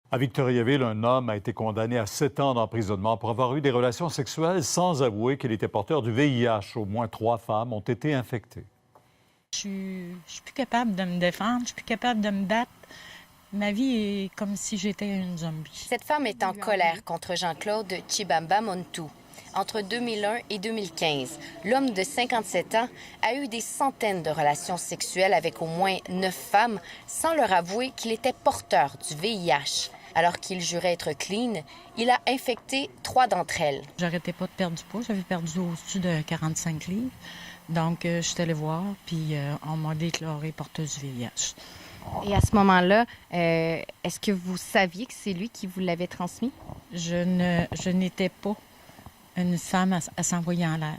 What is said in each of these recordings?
À Victoriaville, un homme a été condamné à 7 ans d'emprisonnement pour avoir eu des relations sexuelles sans avouer qu'il était porteur du VIH. Au moins 3 femmes ont été infectées. Je suis plus capable de me défendre, je suis plus capable de me battre. Ma vie est comme si j'étais une zombie. Cette femme est en colère contre Jean-Claude Chibamba Montou. Entre 2001 et 2015, l'homme de 57 ans a eu des centaines de relations sexuelles avec au moins 9 femmes sans leur avouer qu'il était porteur du VIH. Alors qu'il jurait être clean, il a infecté 3 d'entre elles. J'arrêtais pas de perdre du poids, j'avais perdu au-dessus de 45 livres. Donc, je suis allée voir, puis on m'a déclaré porteuse du VIH. Et à ce moment-là, est-ce que vous saviez que c'est lui qui vous l'avait transmis? Je n'étais pas une femme à s'envoyer en l'air.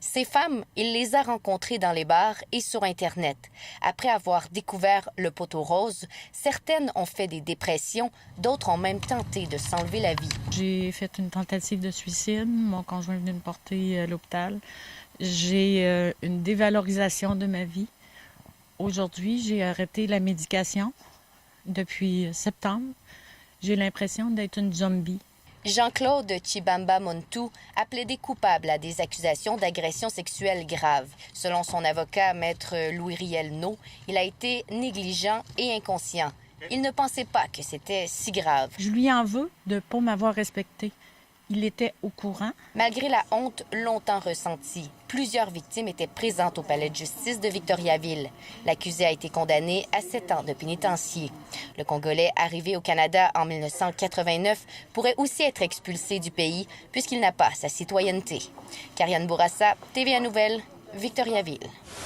Ces femmes, il les a rencontrées dans les bars et sur Internet. Après avoir découvert le poteau rose, certaines ont fait des dépressions, d'autres ont même tenté de s'enlever la vie. J'ai fait une tentative de suicide. Mon conjoint est venu me porter à l'hôpital. J'ai une dévalorisation de ma vie. Aujourd'hui, j'ai arrêté la médication depuis septembre. J'ai l'impression d'être une zombie. Jean-Claude Chibamba Montou a plaidé coupable à des accusations d'agression sexuelle grave. Selon son avocat, maître Louis-Riel No, il a été négligent et inconscient. Il ne pensait pas que c'était si grave. Je lui en veux de ne pas m'avoir respectée. Il était au courant. Malgré la honte longtemps ressentie, plusieurs victimes étaient présentes au palais de justice de Victoriaville. L'accusé a été condamné à 7 ans de pénitencier. Le Congolais, arrivé au Canada en 1989, pourrait aussi être expulsé du pays puisqu'il n'a pas sa citoyenneté. Karianne Bourassa, TVA Nouvelles, Victoriaville.